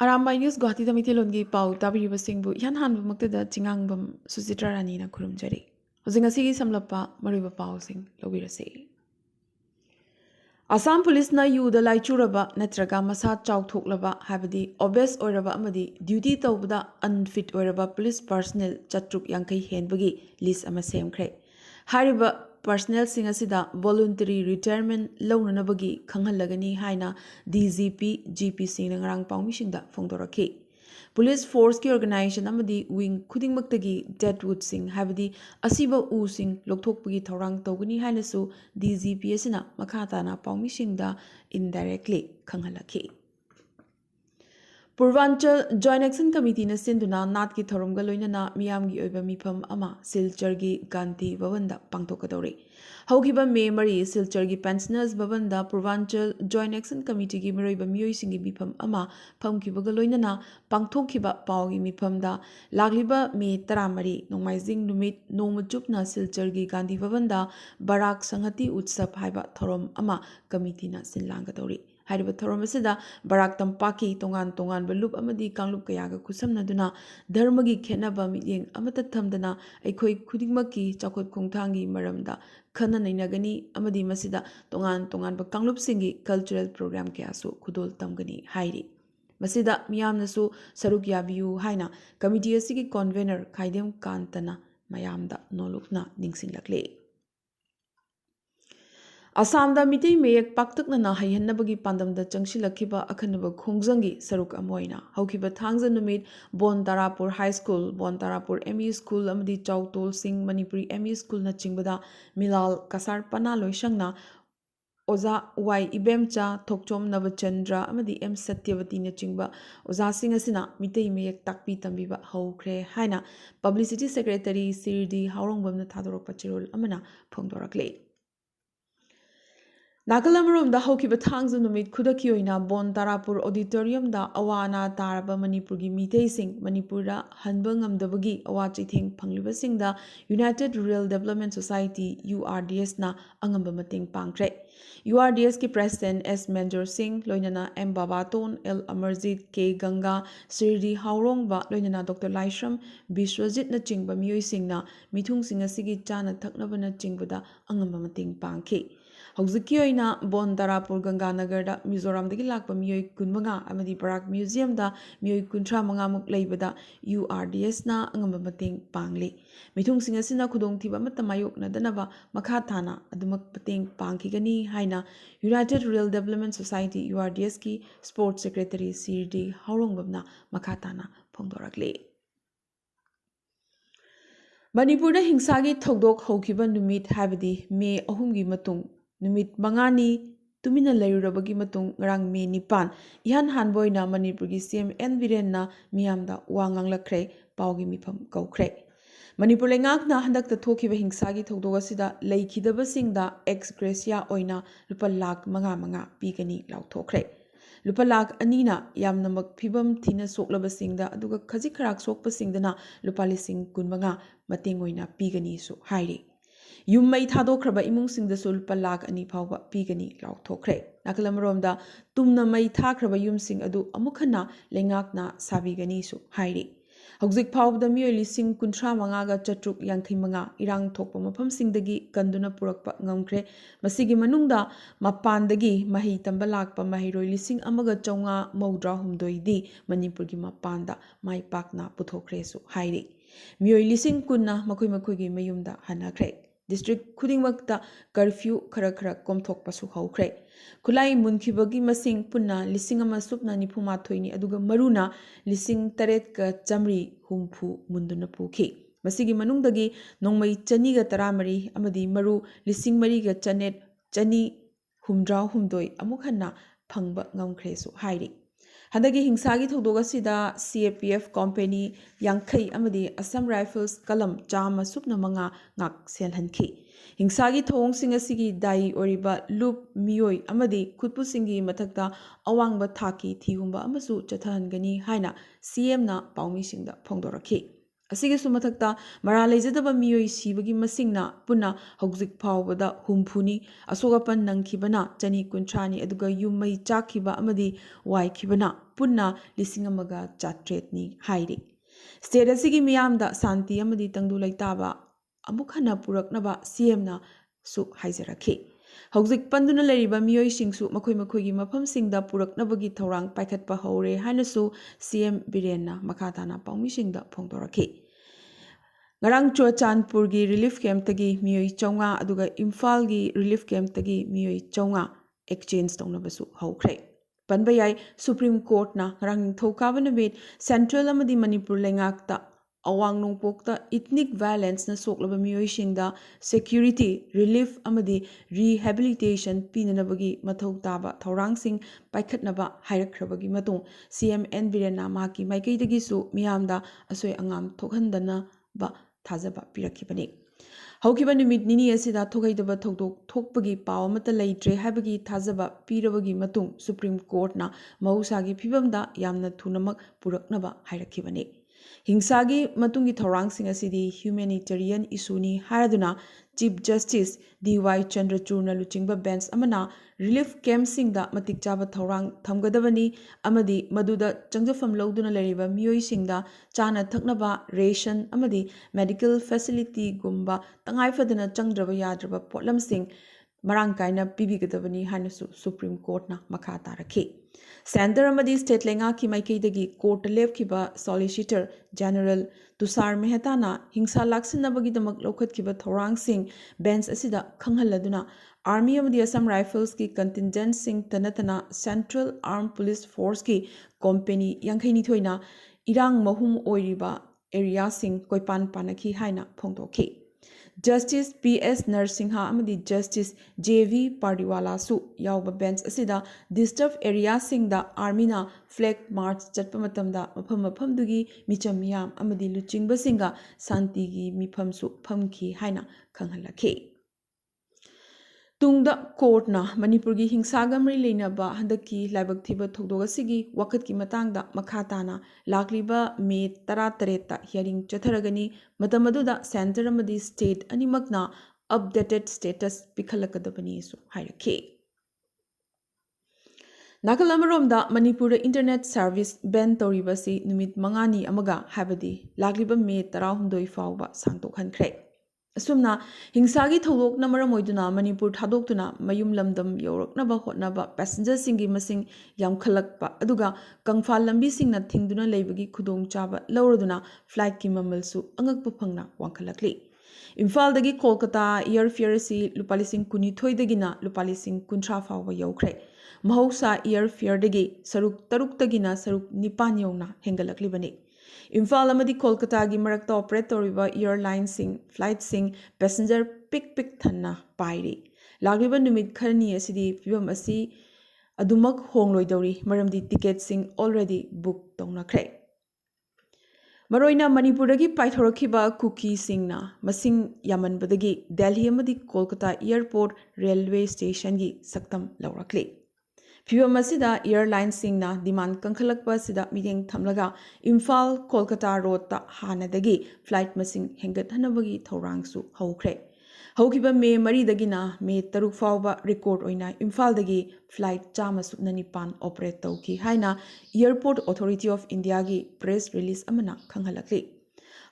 Arambai News Guwahati da Mitelongi Pau Tabiriba Singbu Yan Hanbu Maktada Chingangbam Susitra Ranina Kurumjari. Hozingasi Samlapa Mariba Pau Sing Lobirase. Assam Police na Yuda Laichuraba Netraga Masa Chow Toklaba Habadi Obes Oraba Amadi Duty Tobda Unfit Oraba Police Personnel Chatruk Yankai Henbagi List Amasem Craig. Hariba personnel singasida voluntary retirement launanabagi khanghalagani haina DGP GP sing ngarang pawmisingda phongdoraki police force ki organization amadi wing khudingmaktagi deadwood sing habadi asiba u sing lokthokpagi thorang tawgani haina su DGP asina makhatana pawmisingda indirectly khanghalaki Purvanchal Joint Action Committee na sinduna nat ki thoromga loinana miyamgi oiba mifam ama Silchargi Gandhi Bhavanda pangtokadori. Haukiba May Mari Silchargi Pensioners Bhavanda Purvanchal Joint Action Committee ki miroiba miyoisingi mifam ama phamkibaga loinana pangtokhiba pawgi mifamda lagliba May Taramari Nongmaizing Numit Nomachupna Silchargi Gandhi Bhavanda Barak Sanghati Utsap haiba thorom ama committee na sinlangadori. Hariba Thoromasida Barak Tampaki Tongan Tongan Balup Amadi Kanglup Kayaga Kusamnaduna Dharmagi Kenaba Midyeng Amata Thamdana Aikoi Kudingmaki Chakot Kongtangi Maramda Khana Nainagani Amadi Masida Tongan Tongan Ba Kanglup Singi Cultural Program Kayasu Kudol Tamgani Hairi Masida Miyamnasu Saruk Yabiyu Haina Committee Asigi Convener Kaidem Kantana Mayamda Nolukna Ningsing Lakle Assamda Mitei Mayak Paktakna na Hayanabagi Pandamda Changshilakhiba Akhanaba Khongjangi Saruk Amoina Haukiba Thangza Numit Bon Tarapur High School Bon Tarapur ME School Amadi Chautol Singh Manipuri ME School na Chingbada Milal Kasar Pana Loishangna Oza Y Ibemcha Thokchom Navachandra Amadi M Satyavati na Chingba Oza Singh Asina Mitei Mayak Takpi Tambiba Haukre Haina Publicity Secretary Sirdi Haurongbam na Thadorok Pachirol Amana Phongdorakle Nagalam da Hokiba Tangs and the Mid Kudakioina Bon Tarapur Auditorium da Awana Taraba Manipurgi Mitei Sing Manipura Hanbangam Dabagi Awachi Ting Pangliba Sing da United Rural Development Society URDS na Angamba Mating Pangkre URDS ki President S Manjor Singh Loinana M Babaton L Amarjit K Ganga Sirdi Haurong ba Loinana Dr. Laishram Bishwajit na Chingba Miyoi Singh na Mithung Singh Asigi Chana Thaknaba na Chingbada Angamba Mating Pangke Hauzuki oina Bon Tarapur Ganganagar da Mizoram dagi lakpa miyoi kunmanga amadi Barak Museum da miyoi kuntra mangamuk leibada URDS na angamba mating pangli mithung sing asina khudong thiba matamayok na danaba makha thana adumak pateng pangkigani haina United Rural Development Society URDS ki Sports Secretary CRD Haurongbamna makha thana phongdorakle Manipurda hingsagi thogdok haukiba numit habadi May 3 gi matung Numit Mangani Tumina Lairabagi Matung Rang Me Nipan Ihan Hanboyna Manipurgi CM N Virenna Miyamda Wangang Lakre Paugi Mipam Gaukre Manipur Lengakna Handak the Tokiba Hingsagi Togdogasida Laikidaba Singda ex Gracia Oina Lupa Lak Manga Pigani Lautokre Lupa Lak Anina Yamnamak Pibam Tina Soklaba Singda Aduga Kazikarak Sokpa Singdana Lupa Lising Kunmanga Matingoina Pigani so Hairi Yummai Thadokraba Imung Sing the Sul Palak Ani Pauba Pigani Lautokre. Nakalamromda Tumna Mai Takraba Yum Sing Adu Amukana Lengakna Sabigani so Hairi. Hauzik Pau the Muli Sing Kuntra Mangaga Chatruk Yankimanga Irang Tokpa Mapam Sing Dagi Kanduna Purakpa Ngamkre Masigi Manungda Mapandagi Mahi Tambalakpa Mahiro Lising Amaga Chonga Maudra Humdoidi Manipurgi Mapanda Mai Pakna Putokre so Hairi. Miyoi Lising Kunna Makui Makuigi Mayumda Hanakre. District Kudingmakta curfew khara komthokpa su haukre Kulai munkibagi masing punna lising ama supna nipuma thoini aduga maruna lising taret ka chamri humpu munduna pukhi masigi manungdagi nongmai chani ga taramari amadi maru lising mari ga chanet chani humdraw humdoi amukhanna phangba ngamkhre su hairi Handagi hingsagi thogdoga sida CAPF company Yankai amadi Assam Rifles kalam chama supna manga ngak selhanki hingsagi thong singa sigi dai oriba loop miyoi amadi khutpu singi mathakta awangba thaki thigumba amasu chathangani haina CM na paumi singda phongdorakhi ꯑꯁꯤꯒꯤꯁꯨ ꯃꯊꯛꯇ ꯃꯔꯥ ꯂꯩꯖꯗꯕ ꯃꯤꯑꯣꯏ ꯁꯤꯕꯒꯤ ꯃꯁꯤꯡꯅ ꯄꯨꯟꯅ ꯍꯧꯖꯤꯛ ꯐꯥꯎꯕꯗ 60ꯅꯤ, ꯑꯁꯣꯛ ꯑꯄꯟ ꯅꯪꯈꯤꯕꯅ 250ꯅꯤ, ꯑꯗꯨꯒ ꯌꯨꯝ ꯃꯩ ꯆꯥꯛꯈꯤꯕ ꯑꯃꯗꯤ ꯋꯥꯏꯈꯤꯕꯅ ꯄꯨꯟꯅ 1,600ꯅꯤ ꯍꯥꯏꯔꯤ꯫ ꯁ꯭ꯇꯦꯠ ꯑꯁꯤꯒꯤ ꯃꯤꯌꯥꯝꯗ ꯁꯥꯟꯇꯤ ꯑꯃꯗꯤ ꯇꯪꯗꯨ ꯂꯩꯇꯥꯕ ꯑꯃꯨꯛ ꯍꯟꯅ ꯄꯨꯔꯛꯅꯕ CMꯅꯁꯨ ꯍꯥꯏꯖꯔꯛꯈꯤ꯫ ꯍꯧꯖꯤꯛ ꯄꯟꯗꯨꯅ ꯂꯩꯔꯤꯕ ꯃꯤꯑꯣꯏꯁꯤꯡꯁꯨ ꯃꯈꯣꯏꯒꯤ ꯃꯐꯝꯁꯤꯡꯗ ꯄꯨꯔꯛꯅꯕꯒꯤ ꯊꯧꯔꯥꯡ ꯄꯥꯏꯈꯠꯄ ꯍꯧꯔꯦ ꯍꯥꯏꯅꯁꯨ CM ꯕꯤꯔꯦꯟꯅ ꯃꯈꯥ ꯇꯥꯅ ꯄꯥꯎꯃꯤꯁꯤꯡꯗ ꯐꯣꯡꯗꯣꯔꯛꯈꯤ꯫ ꯉꯔꯥꯡ ꯆꯨꯔꯆꯥꯟꯄꯨꯔꯒꯤ ꯔꯤꯂꯤꯐ ꯀꯦꯝꯞꯇꯒꯤ ꯃꯤꯑꯣꯏ 900 ꯑꯗꯨꯒ ꯏꯝꯐꯥꯜꯒꯤ ꯔꯤꯂꯤꯐ ꯀꯦꯝꯞꯇꯒꯤ ꯃꯤꯑꯣꯏ 900 ꯑꯦꯛꯆꯦꯟꯖ ꯇꯧꯅꯕꯁꯨ ꯍꯧꯈ꯭ꯔꯦ꯫ ꯄꯟꯕ ꯌꯥꯏ, ꯁꯨꯄ꯭ꯔꯤꯝ ꯀꯣꯔꯠꯅ ꯉꯔꯥꯡ ꯅꯤꯡꯊꯧꯀꯥꯕ ꯅꯨꯃꯤꯠ ꯁꯦꯟꯇ꯭ꯔꯦꯜ ꯑꯃꯗꯤ ꯃꯅꯤꯄꯨꯔ ꯂꯩꯉꯥꯛꯇ ꯑꯋꯥꯡ ꯅꯣꯡꯄꯣꯛꯇ ꯏꯊꯅꯤꯛ ꯚꯥꯏꯑꯣꯂꯦꯟꯁꯅ ꯁꯣꯛꯂꯕ ꯃꯤꯑꯣꯏꯁꯤꯡꯗ ꯁꯦꯀ꯭ꯌꯨꯔꯤꯇꯤ, ꯔꯤꯂꯤꯐ ꯑꯃꯗꯤ ꯔꯤꯍꯦꯕꯤꯂꯤꯇꯦꯁꯟ ꯄꯤꯅꯅꯕꯒꯤ ꯃꯊꯧ ꯇꯥꯕ ꯊꯧꯔꯥꯡꯁꯤꯡ ꯄꯥꯏꯈꯠꯅꯕ ꯍꯥꯏꯔꯛꯈ꯭ꯔꯕꯒꯤ ꯃꯇꯨꯡ CM N. ꯕꯤꯔꯦꯟꯅ ꯃꯍꯥꯛꯀꯤ ꯃꯥꯏꯀꯩꯗꯒꯤꯁꯨ ꯃꯤꯌꯥꯝꯗ ꯑꯁꯣꯏ ꯑꯉꯥꯝ ꯊꯣꯛꯍꯟꯗꯅꯕ ꯊꯥꯖꯕ ꯄꯤꯔꯛꯈꯤꯕꯅꯤ꯫ ꯍꯧꯈꯤꯕ ꯅꯨꯃꯤꯠ ꯅꯤꯅꯤ ꯑꯁꯤꯗ ꯊꯣꯛꯍꯩꯗꯕ ꯊꯧꯗꯣꯛ ꯊꯣꯛꯄꯒꯤ ꯄꯥꯎ ꯑꯃꯠꯇ ꯂꯩꯇ꯭ꯔꯦ ꯍꯥꯏꯕꯒꯤ ꯊꯥꯖꯕ ꯄꯤꯔꯕꯒꯤ ꯃꯇꯨꯡ ꯁꯨꯄ꯭ꯔꯤꯝ ꯀꯣꯔꯠꯅ ꯃꯍꯧꯁꯥꯒꯤ ꯐꯤꯕꯝꯗ ꯌꯥꯝꯅ ꯊꯨꯅꯃꯛ ꯄꯨꯔꯛꯅꯕ ꯍꯥꯏꯔꯛꯈꯤꯕꯅꯤ꯫ ꯍꯤꯡꯁꯥꯒꯤ ꯃꯇꯨꯡꯒꯤ ꯊꯧꯔꯥꯡꯁꯤꯡ ꯑꯁꯤꯗꯤ ꯍ꯭ꯌꯨꯃꯦꯅꯤꯇꯔꯤꯌꯟ ꯏꯁꯨꯅꯤ ꯍꯥꯏꯔꯗꯨꯅ ꯆꯤꯞ ꯖꯁꯇꯤꯁ D.Y. ꯆꯟꯗ꯭ꯔꯆꯨꯔꯅ ꯂꯨꯆꯤꯡꯕ ꯕꯦꯟꯆ ꯑꯃꯅ ꯔꯤꯂꯤꯐ ꯀꯦꯝꯞꯁꯤꯡꯗ ꯃꯇꯤꯛ ꯆꯥꯕ ꯊꯧꯔꯥꯡ ꯊꯝꯒꯗꯕꯅꯤ ꯑꯃꯗꯤ ꯃꯗꯨꯗ ꯆꯪꯖꯐꯝ ꯂꯧꯗꯨꯅ ꯂꯩꯔꯤꯕ ꯃꯤꯑꯣꯏꯁꯤꯡꯗ ꯆꯥꯅ ꯊꯛꯅꯕ, ꯔꯦꯁꯟ ꯑꯃꯗꯤ ꯃꯦꯗꯤꯀꯦꯜ ꯐꯦꯁꯤꯂꯤꯇꯤꯒꯨꯝꯕ ꯇꯉꯥꯏꯐꯗꯅ ꯆꯪꯗ꯭ꯔꯕ ꯌꯥꯗ꯭ꯔꯕ ꯄꯣꯠꯂꯝꯁꯤꯡ ꯃꯔꯥꯡ ꯀꯥꯏꯅ ꯄꯤꯕꯤꯒꯗꯕꯅꯤ ꯍꯥꯏꯅꯁꯨ ꯁꯨꯄ꯭ꯔꯤꯝ ꯀꯣꯔꯠꯅ ꯃꯈꯥ ꯇꯥꯔꯛꯈꯤ꯫ ꯁꯦꯟꯇꯔ ꯑꯃꯗꯤ ꯁ꯭ꯇꯦꯠ ꯂꯩꯉꯥꯛꯀꯤ ꯃꯥꯏꯀꯩꯗꯒꯤ ꯀꯣꯔꯠꯇ ꯂꯦꯞꯈꯤꯕ ꯁꯣꯂꯤꯁꯤꯇꯔ ꯖꯦꯅꯔꯦꯜ ꯇꯨꯁꯥꯔ ꯃꯦꯍꯇꯥꯅ ꯍꯤꯡꯁꯥ ꯂꯥꯛꯁꯤꯟꯅꯕꯒꯤꯗꯃꯛ ꯂꯧꯈꯠꯈꯤꯕ ꯊꯧꯔꯥꯡꯁꯤꯡ ꯕꯦꯟꯆ ꯑꯁꯤꯗ ꯈꯪꯍꯜꯂꯗꯨꯅ ꯑꯥꯔꯃꯤ ꯑꯃꯗꯤ ꯑꯁꯥꯝ ꯔꯥꯏꯐꯜꯁꯀꯤ ꯀꯟꯇꯤꯟꯖꯦꯟꯠꯁꯤꯡꯇ ꯅꯠꯇꯅ ꯁꯦꯟꯇ꯭ꯔꯦꯜ ꯑꯥꯔꯝ ꯄꯨꯂꯤꯁ ꯐꯣꯔꯁꯀꯤ ꯀꯣꯝꯄꯦꯅꯤ 52ꯅ ꯏꯔꯥꯡ ꯃꯍꯨꯝ ꯑꯣꯏꯔꯤꯕ ꯑꯦꯔꯤꯌꯥꯁꯤꯡ ꯀꯣꯏꯄꯥꯟ ꯄꯥꯟꯅꯈꯤ ꯍꯥꯏꯅ ꯐꯣꯡꯗꯣꯛꯈꯤ꯫ Justice P.S. ꯅꯔꯁꯤꯡꯍ ꯑꯃꯗꯤ ꯖꯁꯇꯤꯁ J.V. ꯄꯥꯔꯗꯤꯋꯥꯂꯥꯁꯨ ꯌꯥꯎꯕ ꯕꯦꯟꯆ ꯑꯁꯤꯗ ꯗꯤꯁꯇꯔꯕ ꯑꯦꯔꯤꯌꯥꯁꯤꯡꯗ ꯑꯥꯔꯃꯤꯅ ꯐ꯭ꯂꯦꯒ ꯃꯥꯔꯆ ꯆꯠꯄ ꯃꯇꯝꯗ ꯃꯐꯝꯗꯨꯒꯤ ꯃꯤꯆꯝ ꯃꯤꯌꯥꯝ ꯑꯃꯗꯤ ꯂꯨꯆꯤꯡꯕꯁꯤꯡꯒ ꯁꯥꯟꯇꯤꯒꯤ ꯃꯤꯐꯝꯁꯨ ꯐꯝꯈꯤ ꯍꯥꯏꯅ ꯈꯪꯍꯜꯂꯛꯈꯤ꯫ ꯇꯨꯡꯗ ꯀꯣꯔꯠꯅ ꯃꯅꯤꯄꯨꯔꯒꯤ ꯍꯤꯡꯁꯥꯒ ꯃꯔꯤ ꯂꯩꯅꯕ ꯍꯟꯗꯛꯀꯤ ꯂꯥꯏꯕꯛ ꯊꯤꯕ ꯊꯧꯗꯣꯛ ꯑꯁꯤꯒꯤ ꯋꯥꯀꯠꯀꯤ ꯃꯇꯥꯡꯗ ꯃꯈꯥ ꯇꯥꯅ ꯂꯥꯛꯂꯤꯕ ꯃꯦ 18ꯗ ꯍꯤꯌꯔꯤꯡ ꯆꯠꯊꯔꯒꯅꯤ꯫ ꯃꯇꯝ ꯑꯗꯨꯗ ꯁꯦꯟꯇꯔ ꯑꯃꯗꯤ ꯁ꯭ꯇꯦꯠ ꯑꯅꯤꯃꯛꯅ ꯑꯞꯗꯦꯇꯦꯗ ꯁ꯭ꯇꯦꯇꯁ ꯄꯤꯈꯠꯂꯛꯀꯗꯕꯅꯤꯁꯨ ꯍꯥꯏꯔꯛꯈꯤ꯫ ꯅꯥꯀꯜ ꯑꯃꯔꯣꯝꯗ ꯃꯅꯤꯄꯨꯔꯗ ꯏꯟꯇꯔꯅꯦꯠ ꯁꯥꯔꯚꯤꯁ ꯕꯦꯟ ꯇꯧꯔꯤꯕꯁꯤ ꯅꯨꯃꯤꯠ 5ꯅꯤ ꯑꯃꯒ ꯍꯥꯏꯕꯗꯤ ꯂꯥꯛꯂꯤꯕ ꯃꯦ 16 ꯐꯥꯎꯕ ꯁꯥꯡꯗꯣꯛꯍꯟꯈ꯭ꯔꯦ꯫ ꯑꯁꯨꯝꯅ ꯍꯤꯡꯁꯥꯒꯤ ꯊꯧꯗꯣꯛꯅ ꯃꯔꯝ ꯑꯣꯏꯗꯨꯅ ꯃꯅꯤꯄꯨꯔ ꯊꯥꯗꯣꯛꯇꯨꯅ ꯃꯌꯨꯝ ꯂꯝꯗꯝ ꯌꯧꯔꯛꯅꯕ ꯍꯣꯠꯅꯕ ꯄꯦꯁꯦꯟꯖꯔꯁꯤꯡꯒꯤ ꯃꯁꯤꯡ ꯌꯥꯝꯈꯠꯂꯛꯄ ꯑꯗꯨꯒ ꯀꯪꯐꯥꯜ ꯂꯝꯕꯤꯁꯤꯡꯅ ꯊꯤꯡꯗꯨꯅ ꯂꯩꯕꯒꯤ ꯈꯨꯗꯣꯡꯆꯥꯕ ꯂꯧꯔꯗꯨꯅ ꯐ꯭ꯂꯥꯏꯠꯀꯤ ꯃꯃꯜꯁꯨ ꯑꯉꯛꯄ ꯐꯪꯅ ꯋꯥꯡꯈꯠꯂꯛꯂꯤ꯫ ꯏꯝꯐꯥꯜꯗꯒꯤ ꯀꯣꯜꯀꯇꯥ ꯏꯌꯔ ꯐꯤꯌꯔ ꯑꯁꯤ ꯂꯨꯄꯥ 19,000ꯗꯒꯤꯅ ꯂꯨꯄꯥ 60,000 ꯐꯥꯎꯕ ꯌꯧꯈ꯭ꯔꯦ꯫ ꯃꯍꯧꯁꯥ ꯏꯌꯔ ꯐꯤꯌꯔꯗꯒꯤ ꯁꯔꯨꯛ 6ꯇꯒꯤꯅ ꯁꯔꯨꯛ 9 ꯌꯧꯅ ꯍꯦꯟꯒꯠꯂꯛꯂꯤꯕꯅꯤ꯫ ꯏꯝꯐꯥꯜ ꯑꯃꯗꯤ ꯀꯣꯜꯀꯇꯥꯒꯤ ꯃꯔꯛꯇ ꯑꯣꯄꯔꯦꯠ ꯇꯧꯔꯤꯕ ꯏꯌꯔꯂꯥꯏꯟꯁꯤꯡ ꯐ꯭ꯂꯥꯏꯠꯁꯤꯡ ꯄꯦꯁꯦꯟꯖꯔ ꯄꯤꯛ ꯊꯟꯅ ꯄꯥꯏꯔꯤ꯫ ꯂꯥꯛꯂꯤꯕ ꯅꯨꯃꯤꯠ ꯈꯔꯅꯤ ꯑꯁꯤꯗꯤ ꯐꯤꯚꯝ ꯑꯁꯤ ꯑꯗꯨꯃꯛ ꯍꯣꯡꯂꯣꯏꯗꯧꯔꯤ ꯃꯔꯝꯗꯤ ꯇꯤꯀꯦꯠꯁꯤꯡ ꯑꯣꯜꯔꯦꯗꯤ ꯕꯨꯛ ꯇꯧꯅꯈ꯭ꯔꯦ꯫ ꯃꯔꯨꯑꯣꯏꯅ ꯃꯅꯤꯄꯨꯔꯗꯒꯤ ꯄꯥꯏꯊꯣꯔꯛꯈꯤꯕ ꯀꯨꯀꯤꯁꯤꯡꯅ ꯃꯁꯤꯡ ꯌꯥꯝꯃꯟꯕꯗꯒꯤ ꯗꯦꯜꯍꯤ ꯑꯃꯗꯤ ꯀꯣꯜꯀꯇꯥ ꯏꯌꯔꯄꯣꯔꯠ ꯔꯦꯜꯋꯦ ꯁ꯭ꯇꯦꯁꯟꯒꯤ ꯁꯛꯇꯝ ꯂꯧꯔꯛꯂꯤ꯫ ꯐꯤꯚꯝ ꯑꯁꯤꯗ ꯏꯌꯔꯂꯥꯏꯟꯁꯤꯡꯅ ꯗꯤꯃꯥꯟ ꯀꯟꯈꯠꯂꯛꯄ ꯑꯁꯤꯗ ꯃꯤꯠꯌꯦꯡ ꯊꯝꯂꯒ ꯏꯝꯐꯥꯜ ꯀꯣꯜꯀꯇꯥ ꯔꯣꯗꯇ ꯍꯥꯟꯅꯗꯒꯤ ꯐ꯭ꯂꯥꯏꯠ ꯃꯁꯤꯡ ꯍꯦꯟꯒꯠꯍꯟꯅꯕꯒꯤ ꯊꯧꯔꯥꯡꯁꯨ ꯍꯧꯈ꯭ꯔꯦ꯫ ꯍꯧꯈꯤꯕ ꯃꯦ 4ꯗꯒꯤꯅ ꯃꯦ 6 ꯐꯥꯎꯕ ꯔꯦꯀꯣꯔꯗ ꯑꯣꯏꯅ ꯏꯝꯐꯥꯜꯗꯒꯤ ꯐ꯭ꯂꯥꯏꯠ 119 ꯑꯣꯄꯔꯦꯠ ꯇꯧꯈꯤ ꯍꯥꯏꯅ ꯏꯌꯔꯄꯣꯔꯠ ꯑꯣꯊꯣꯔꯤꯇꯤ ꯑꯣꯐ ꯏꯟꯗꯤꯌꯥꯒꯤ ꯄ꯭ꯔꯦꯁ ꯔꯤꯂꯤꯖ ꯑꯃꯅ ꯈꯪꯍꯜꯂꯛꯂꯤ꯫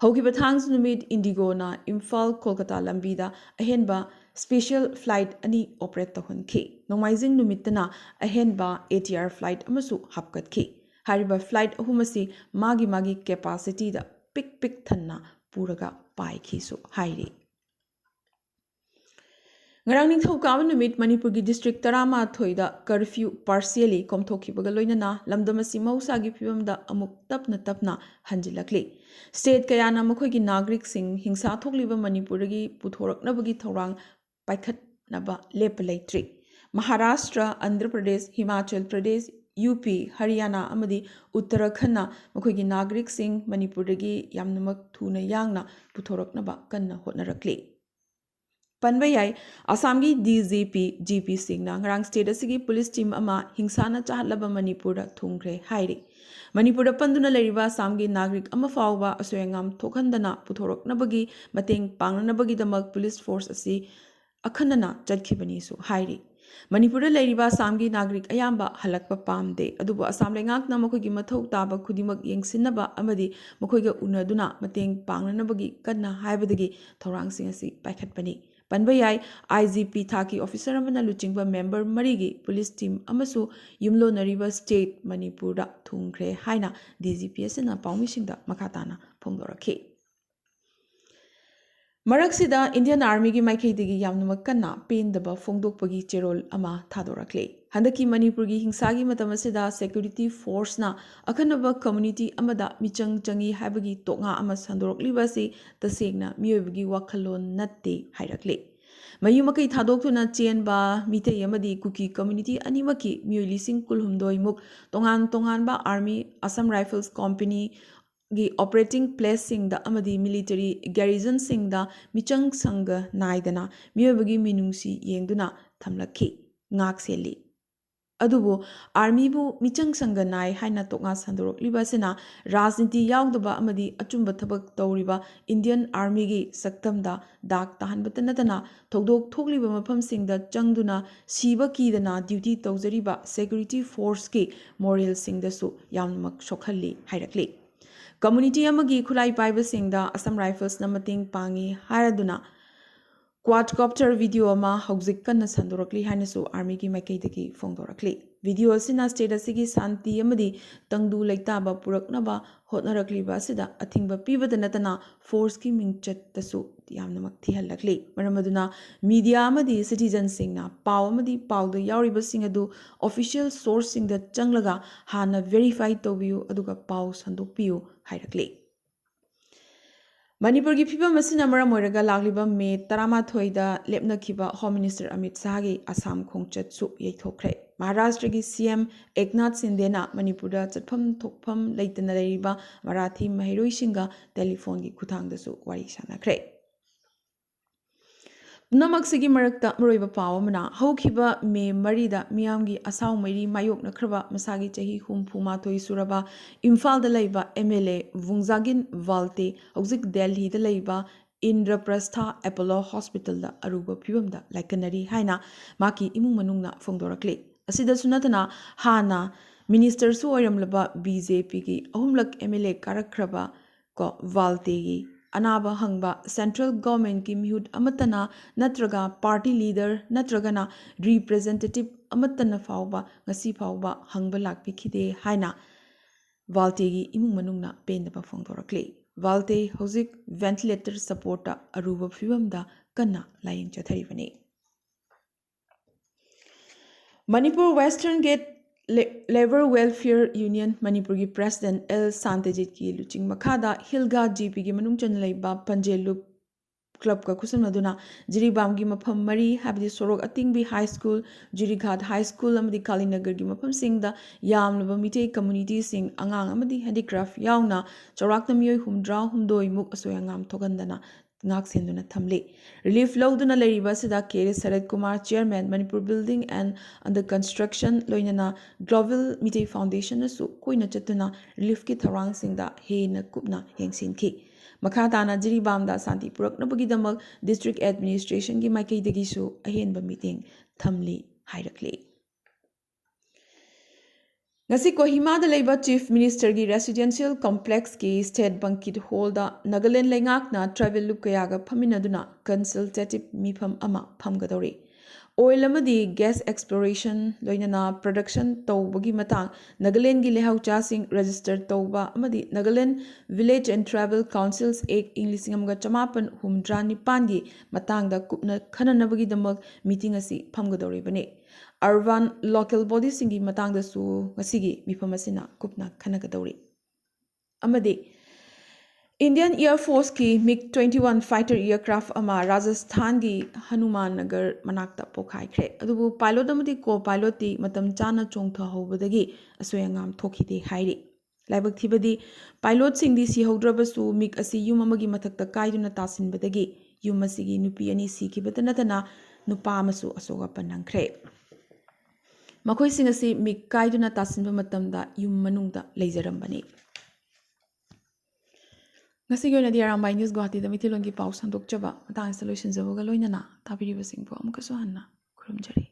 ꯍꯧꯈꯤꯕ ꯊꯥꯡꯖ ꯅꯨꯃꯤꯠ ꯏꯟꯗꯤꯒꯣꯅ ꯏꯝꯐꯥꯜ ꯀꯣꯜꯀꯇꯥ ꯂꯝꯕꯤꯗ ꯑꯍꯦꯟꯕ ꯁ꯭ꯄꯦꯁꯤꯌꯦꯜ ꯐ꯭ꯂꯥꯏꯠ 2 ꯑꯣꯄꯔꯦꯠ ꯇꯧꯍꯟꯈꯤ꯫ ꯅꯣꯡꯃꯥꯏꯖꯤꯡ ꯅꯨꯃꯤꯠꯇꯅ ꯑꯍꯦꯟꯕ ATR ꯐ꯭ꯂꯥꯏꯠ ꯑꯃꯁꯨ ꯍꯥꯞꯀꯠꯈꯤ꯫ ꯍꯥꯏꯔꯤꯕ ꯐ꯭ꯂꯥꯏꯠ ꯑꯍꯨꯝ ꯑꯁꯤ ꯃꯥꯒꯤ ꯀꯦꯄꯥꯁꯤꯇꯤꯗ ꯄꯤꯛ ꯊꯟꯅ ꯄꯨꯔꯒ ꯄꯥꯏꯈꯤꯁꯨ ꯍꯥꯏꯔꯤ꯫ ꯉꯔꯥꯡ ꯅꯤꯡꯊꯧꯀꯥꯕ ꯅꯨꯃꯤꯠ ꯃꯅꯤꯄꯨꯔꯒꯤ ꯗꯤꯁꯇ꯭ꯔꯤꯛ 19ꯗ ꯀꯔꯐ꯭ꯌꯨ ꯄꯥꯔꯁꯤꯌꯦꯂꯤ ꯀꯣꯝꯊꯣꯛꯈꯤꯕꯒ ꯂꯣꯏꯅꯅ ꯂꯝꯗꯝ ꯑꯁꯤ ꯃꯍꯧꯁꯥꯒꯤ ꯐꯤꯕꯝꯗ ꯑꯃꯨꯛ ꯇꯞꯅ ꯍꯟꯖꯤꯜꯂꯛꯂꯤ꯫ ꯁ꯭ꯇꯦꯠ ꯀꯌꯥꯅ ꯃꯈꯣꯏꯒꯤ ꯅꯥꯒꯔꯤꯛꯁꯤꯡ ꯍꯤꯡꯁꯥ ꯊꯣꯛꯂꯤꯕ ꯃꯅꯤꯄꯨꯔꯗꯒꯤ ꯄꯨꯊꯣꯔꯛꯅꯕꯒꯤ ꯊꯧꯔꯥꯡ ꯄꯥꯏꯈꯠꯅꯕ ꯂꯦꯞꯄ ꯂꯩꯇ꯭ꯔꯤ꯫ ꯃꯍꯥꯔꯥꯁꯇ꯭ꯔ, ꯑꯟꯙ꯭ꯔ ꯄ꯭ꯔꯗꯦꯁ, ꯍꯤꯃꯥꯆꯜ ꯄ꯭ꯔꯗꯦꯁ, UP, ꯍꯔꯤꯌꯥꯅꯥ ꯑꯃꯗꯤ ꯎꯠꯇꯔꯈꯟꯗꯅ ꯃꯈꯣꯏꯒꯤ ꯅꯥꯒꯔꯤꯛꯁꯤꯡ ꯃꯅꯤꯄꯨꯔꯗꯒꯤ ꯌꯥꯝꯅꯃꯛ ꯊꯨꯅ ꯌꯥꯡꯅ ꯄꯨꯊꯣꯔꯛꯅꯕ ꯀꯟꯅ ꯍꯣꯠꯅꯔꯛꯂꯤ꯫ Panba yai Assamgi DGP GP Singna ngarang state asigi police team ama hingsana chahatlaba Manipurda thungkre hairi. Manipurda panduna leriba Assamgi nagrik ama fawba asoyangam thokhandana puthoroknabagi mateng pangnanabagi damak police force asi akhanana chatkibani su hairi. Manipurda leriba Assamgi nagrik ayamba halakpa pamde adubu Assam lengakna makoigi mathau taba khudimak yengsinnaba amadi makoiga unaduna mateng pangnanabagi kanna haibadagi thorangsing asi paikhatpani. Panbayai IGP Thaki officer amana luchingba member marigi police team amasu yumlo nariba state Manipurda thungkre haina DGP asina pawmisingda makatana phongdorakhi. Maraksida Indian Army gi maikaidagi yamnamak kanna pendaba phongdokpagi cherol ama thadorakle. Handaki Manipur gi hingsagi matamasida security force na akhanaba community amada michang changi haibagi toknga ama sandoroklibasi tasegna miyobagi wakhalon natte hairakle. Mayumakai thadokuna chenba mitei amadi kuki community animaki miyulising kulhumdoi muk tongan ba Army Assam Rifles Company gi operating place singda amadi military garrison singda michang sangha naidana miyobagi minungsi yengduna thamlakhi ngak seli adubu army bu michang sangha nai haina toknga sandorokliba sina rajniti yaugdaba amadi achumba thabak tawriba Indian Army gi saktamda dak tahanbatanatana thogdok thogliba mafam singda changduna siba kidana duty tawjariba security force ki moral singda su yammak sokhalli hairakli community amagi khulai paiba singda Assam Rifles na mating pangi hairaduna quadcopter video ama hauzik kanna sandorakli hainasu army gi makaidagi phongdorakli video asina state asigi santi amadi tangdu leitaba puraknaba hotnarakliba asida athingba pibada natana force ki mingchat tasu yamnamak thihalakli maramaduna media amadi citizen singna paw amadi pawda yauriba singadu official source singda changlaga hana verify tobiu aduga paw sandokpiu hairakli Manipur ki phibam asina maram oiraga lagliba May 13 da lepnakiba Home Minister Amit Shah gi Assam khongchat su yeithokre Maharashtra gi CM Eknath Shinde na Manipur da chatpham thokpham leitana leriba Marathi mahiroi singa telephone gi khuthangda su wari sanakre Namaksigi marakta maroiba pawamana haukiba me marida miyamgi asaw mairi mayok nakraba masagi chahi humphuma suraba Imphal da laiba MLA Vungjagin Valte hauzik Delhi da laiba Indraprastha Apollo Hospital da aruba phibamda laikanari haina maki imung manungna phongdorakle asida sunatana hana minister su oiramlaba BJP gi ahumlak MLA karakraba ko Valte gi Anaba hangba central government ki mihut amatana natraga party leader natragana representative amatana fawba ngasi fawba hangba lakpikhide haina Valte gi imung manungna pendaba phongdorakle Valte hozik ventilator support aruba phibamda kanna laying chatharibane Manipur Western Gate Labor Welfare Union Manipur ki President L Santejit ki luching makada Hilga GP ki manung chan laiba Panjelu Club ka kusan maduna Jiribam gi mafam mari habdi sorok atingbi High School Jirighat High School amadi Kalinagar gi mafam singda yamlaba mitei community sing angang amadi handicraft yauna chorakna miyoi humdra humdoi muk asoyangam thogandana ngak senduna thamle relief loduna leriba sida K Sarat Kumar chairman Manipur Building and Under Construction loinana Global Mitei Foundation asu koina chatuna relief ki tharang singda he na kupna yengsinki makhatana Jiribamda Santi puraknabagidamak district administration gi maikaidagi su ahenba meeting thamli hairakle Ngasi Kohima da laiba Chief Minister gi Residential Complex ki State Banquet Hall da Nagaland Lengak na travel look kayaga phaminaduna consultative mifam ama phamgadori Oil amadi gas exploration loinana production tawbagi matang Nagaland gi lehaucha sing register tawba amadi Nagaland Village and Travel Councils Act English amga chamapan humdra nipan gi matang da kupna khananabagi damak meeting asi phamgadori bane Urban local body singi matang da su ngasigi mifam asina kupna khanagadori amadi Indian Air Force ki MiG-21 fighter aircraft ama Rajasthan gi Hanuman Nagar manakta pokhaikre adubu pilot amadi co-pilot ti matam chana chongtha hobadagi asoyangam thokhide hairi laibak thibadi pilot sing di si hodraba su MiG asi yum amagi mathakta kaiduna tasinbadagi ꯌꯨꯝ ꯑꯁꯤꯒꯤ ꯅꯨꯄꯤ ꯑꯅꯤ ꯁꯤꯈꯤꯕꯇ ꯅꯠꯇꯅ ꯅꯨꯄꯥ ꯑꯃꯁꯨ ꯑꯁꯣꯛ ꯑꯄꯟ ꯅꯪꯈ꯭ꯔꯦ꯫ ꯃꯈꯣꯏꯁꯤꯡ ꯑꯁꯤ ꯃꯤꯛ ꯀꯥꯏꯗꯨꯅ ꯇꯥꯁꯤꯟꯕ ꯃꯇꯝꯗ ꯌꯨꯝ ꯃꯅꯨꯡꯗ ꯂꯩꯖꯔꯝꯕꯅꯤ꯫ ꯉꯁꯤꯒꯤ ꯑꯣꯏꯅꯗꯤ ꯑꯔꯥꯝꯕꯥꯏ ꯅ꯭ꯌꯨꯁ ꯒꯨꯋꯥꯍꯥꯇꯤꯗ ꯃꯩꯇꯩꯂꯣꯟꯒꯤ ꯄꯥꯎ ꯁꯟꯗꯣꯛꯆꯕ ꯃꯇꯥꯡ ꯑꯁꯤꯗ ꯂꯣꯏꯁꯤꯟꯖꯕꯒ ꯂꯣꯏꯅꯅ ꯇꯥꯕꯤꯔꯤꯕꯁꯤꯡꯕꯨ ꯑꯃꯨꯛꯀꯁꯨ ꯍꯟꯅ ꯈꯨꯔꯨꯝꯖꯔꯤ꯫